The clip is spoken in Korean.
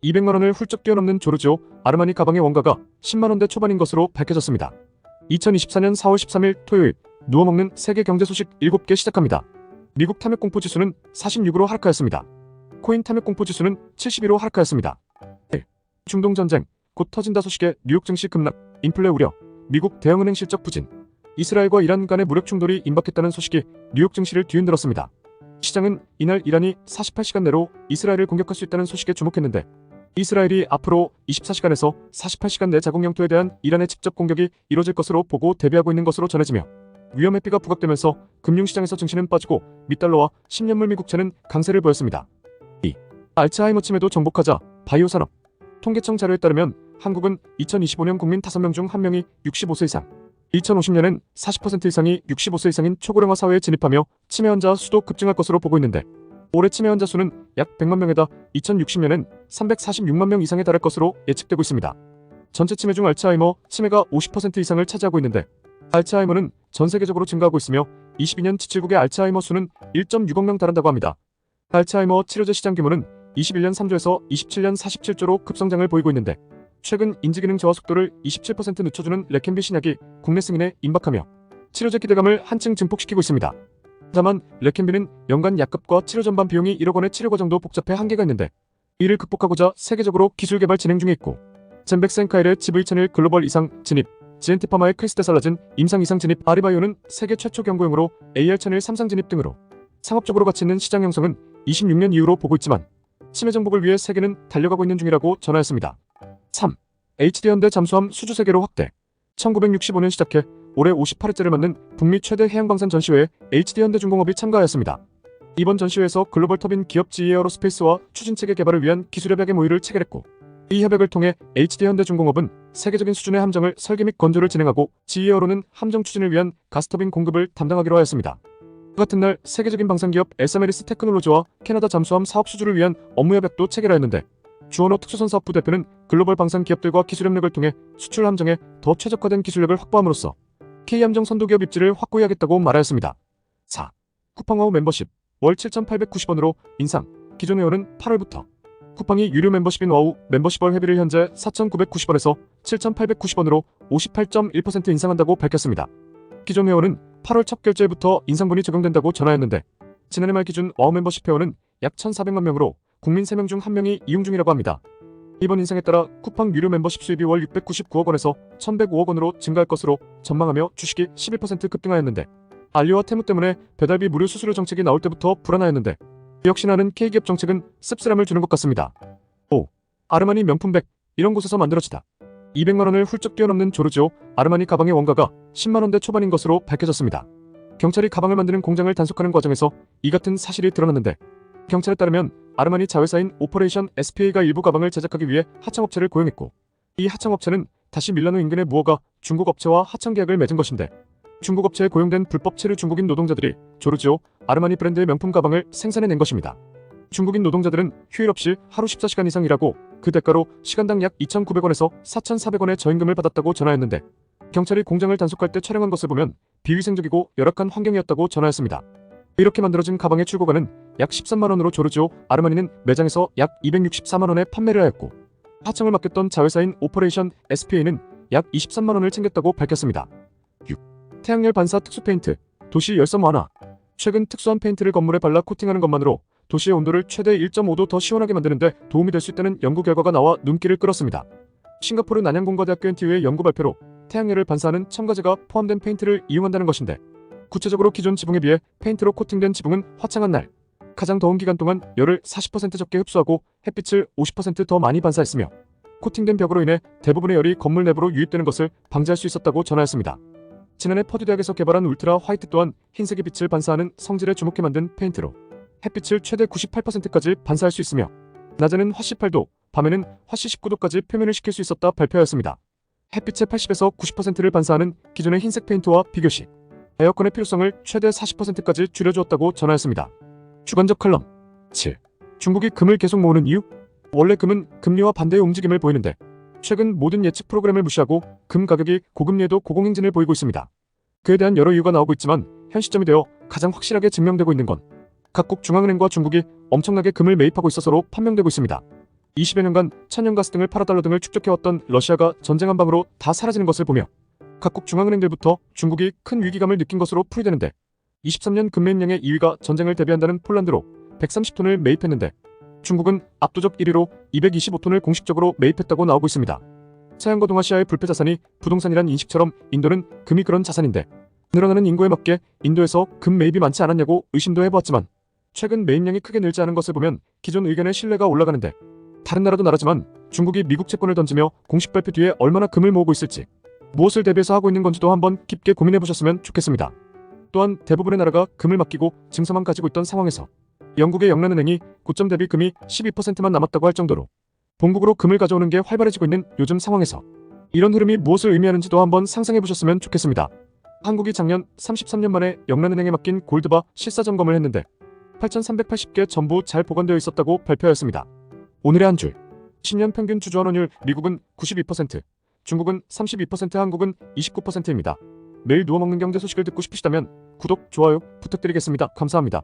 200만원을 훌쩍 뛰어넘는 조르지오 아르마니 가방의 원가가 10만원대 초반인 것으로 밝혀졌습니다. 2024년 4월 13일 토요일 누워먹는 세계 경제 소식 7개 시작합니다. 미국 탐욕공포 지수는 46으로 하락하였습니다. 코인 탐욕공포 지수는 71로 하락하였습니다. 중동전쟁 곧 터진다 소식에 뉴욕 증시 급락, 인플레 우려, 미국 대형은행 실적 부진, 이스라엘과 이란 간의 무력 충돌이 임박했다는 소식이 뉴욕 증시를 뒤흔들었습니다. 시장은 이날 이란이 48시간 내로 이스라엘을 공격할 수 있다는 소식에 주목했는데 이스라엘이 앞으로 24시간에서 48시간 내 자국 영토에 대한 이란의 직접 공격이 이뤄질 것으로 보고 대비하고 있는 것으로 전해지며 위험 회피가 부각되면서 금융시장에서 증시는 빠지고 미달러와 10년물 미국채는 강세를 보였습니다. 알츠하이머 치매도 정복하자 바이오 산업. 통계청 자료에 따르면 한국은 2025년 국민 5명 중 1명이 65세 이상, 2050년엔 40% 이상이 65세 이상인 초고령화 사회에 진입하며 치매 환자 수도 급증할 것으로 보고 있는데 올해 치매 환자 수는 약 100만 명에다 2060년엔 346만 명 이상에 달할 것으로 예측되고 있습니다. 전체 치매 중 알츠하이머 치매가 50% 이상을 차지하고 있는데 알츠하이머는 전 세계적으로 증가하고 있으며 22년 지칠국의 알츠하이머 수는 1.6억 명 달한다고 합니다. 알츠하이머 치료제 시장 규모는 21년 3조에서 27년 47조로 급성장을 보이고 있는데 최근 인지기능 저하 속도를 27% 늦춰주는 레켐비 신약이 국내 승인에 임박하며 치료제 기대감을 한층 증폭시키고 있습니다. 다만 레켐비는 연간 약값과 치료 전반 비용이 1억 원의 치료 과정도 복잡해 한계가 있는데 이를 극복하고자 세계적으로 기술 개발 진행 중에 있고 젠백센카일의 GV1000 글로벌 이상 진입, GNT파마의 크리스데살라진 임상 이상 진입, 아리바이오는 세계 최초 경구용으로 AR1000 3상 진입 등으로 상업적으로 가치 있는 시장 형성은 26년 이후로 보고 있지만 치매 정복을 위해 세계는 달려가고 있는 중이라고 전하였습니다. 3. HD현대 잠수함 수주 세계로 확대. 1965년 시작해 올해 58회째를 맞는 북미 최대 해양방산 전시회에 HD현대중공업이 참가하였습니다. 이번 전시회에서 글로벌 터빈 기업 GE에어로스페이스와 추진체계 개발을 위한 기술협약의 모의를 체결했고 이 협약을 통해 HD현대중공업은 세계적인 수준의 함정을 설계 및 건조를 진행하고 GE에어로는 함정 추진을 위한 가스터빈 공급을 담당하기로 하였습니다. 같은 날 세계적인 방산기업 에사메리스 테크놀로지와 캐나다 잠수함 사업 수주를 위한 업무협약도 체결하였는데 주원호 특수선사업부 대표는 글로벌 방산 기업들과 기술 협력을 통해 수출 함정에 더 최적화된 기술력을 확보함으로써 K함정 선도기업 입지를 확고히 하겠다고 말하였습니다. 4. 쿠팡와우 멤버십 월 7,890원으로 인상. 기존 회원은 8월부터 쿠팡이 유료 멤버십인 와우 멤버십월 회비를 현재 4,990원에서 7,890원으로 58.1% 인상한다고 밝혔습니다. 기존 회원은 8월 첫 결제부터 인상분이 적용된다고 전하였는데 지난해 말 기준 와우 멤버십 회원은 약 1,400만 명으로 국민 3명 중 1명이 이용 중이라고 합니다. 이번 인상에 따라 쿠팡 유료 멤버십 수입이 월 699억 원에서 1,105억 원으로 증가할 것으로 전망하며 주식이 11% 급등하였는데 알리와 테무 때문에 배달비 무료 수수료 정책이 나올 때부터 불안하였는데 역시나 하는 K기업 정책은 씁쓸함을 주는 것 같습니다. 5. 아르마니 명품백 이런 곳에서 만들어지다. 200만원을 훌쩍 뛰어넘는 조르지오 아르마니 가방의 원가가 10만원대 초반인 것으로 밝혀졌습니다. 경찰이 가방을 만드는 공장을 단속하는 과정에서 이 같은 사실이 드러났는데 경찰에 따르면 아르마니 자회사인 오퍼레이션 SPA가 일부 가방을 제작하기 위해 하청업체를 고용했고 이 하청업체는 다시 밀라노 인근의 무허가 중국 업체와 하청 계약을 맺은 것인데 중국 업체에 고용된 불법 체류 중국인 노동자들이 조르지오 아르마니 브랜드의 명품 가방을 생산해낸 것입니다. 중국인 노동자들은 휴일 없이 하루 14시간 이상 일하고 그 대가로 시간당 약 2,900원에서 4,400원의 저임금을 받았다고 전하였는데 경찰이 공장을 단속할 때 촬영한 것을 보면 비위생적이고 열악한 환경이었다고 전하였습니다. 이렇게 만들어진 가방의 출고가는 약 13만원으로 조르지오 아르마니는 매장에서 약 264만원에 판매를 하였고 하청을 맡겼던 자회사인 오퍼레이션 SPA는 약 23만원을 챙겼다고 밝혔습니다. 6. 태양열 반사 특수 페인트 도시 열섬 완화. 최근 특수한 페인트를 건물에 발라 코팅하는 것만으로 도시의 온도를 최대 1.5도 더 시원하게 만드는데 도움이 될 수 있다는 연구 결과가 나와 눈길을 끌었습니다. 싱가포르 난양공과대학교 NTU의 연구 발표로 태양열을 반사하는 첨가제가 포함된 페인트를 이용한다는 것인데 구체적으로 기존 지붕에 비해 페인트로 코팅된 지붕은 화창한 날, 가장 더운 기간 동안 열을 40% 적게 흡수하고 햇빛을 50% 더 많이 반사했으며 코팅된 벽으로 인해 대부분의 열이 건물 내부로 유입되는 것을 방지할 수 있었다고 전하였습니다. 지난해 퍼듀 대학에서 개발한 울트라 화이트 또한 흰색의 빛을 반사하는 성질에 주목해 만든 페인트로 햇빛을 최대 98%까지 반사할 수 있으며 낮에는 화씨 8도, 밤에는 화씨 19도까지 표면을 식힐 수 있었다 발표하였습니다. 햇빛의 80에서 90%를 반사하는 기존의 흰색 페인트와 비교시 에어컨의 필요성을 최대 40%까지 줄여주었다고 전하였습니다. 주관적 칼럼 7. 중국이 금을 계속 모으는 이유? 원래 금은 금리와 반대의 움직임을 보이는데 최근 모든 예측 프로그램을 무시하고 금 가격이 고금리에도 고공행진을 보이고 있습니다. 그에 대한 여러 이유가 나오고 있지만 현 시점이 되어 가장 확실하게 증명되고 있는 건 각국 중앙은행과 중국이 엄청나게 금을 매입하고 있어서로 판명되고 있습니다. 20여 년간 천연가스 등을 팔아달러 등을 축적해왔던 러시아가 전쟁 한 방으로 다 사라지는 것을 보며 각국 중앙은행들부터 중국이 큰 위기감을 느낀 것으로 풀이되는데 23년 금매입량의 2위가 전쟁을 대비한다는 폴란드로 130톤을 매입했는데 중국은 압도적 1위로 225톤을 공식적으로 매입했다고 나오고 있습니다. 서양과 동아시아의 불패 자산이 부동산이란 인식처럼 인도는 금이 그런 자산인데 늘어나는 인구에 맞게 인도에서 금 매입이 많지 않았냐고 의심도 해보았지만 최근 매입량이 크게 늘지 않은 것을 보면 기존 의견의 신뢰가 올라가는데 다른 나라도 나라지만 중국이 미국 채권을 던지며 공식 발표 뒤에 얼마나 금을 모으고 있을지 무엇을 대비해서 하고 있는 건지도 한번 깊게 고민해보셨으면 좋겠습니다. 또한 대부분의 나라가 금을 맡기고 증서만 가지고 있던 상황에서 영국의 영란은행이 고점 대비 금이 12%만 남았다고 할 정도로 본국으로 금을 가져오는 게 활발해지고 있는 요즘 상황에서 이런 흐름이 무엇을 의미하는지도 한번 상상해보셨으면 좋겠습니다. 한국이 작년 33년 만에 영란은행에 맡긴 골드바 실사 점검을 했는데 8,380개 전부 잘 보관되어 있었다고 발표하였습니다. 오늘의 한 줄. 10년 평균 주주환원율 미국은 92%, 중국은 32%, 한국은 29%입니다. 매일 누워먹는 경제 소식을 듣고 싶으시다면 구독, 좋아요 부탁드리겠습니다. 감사합니다.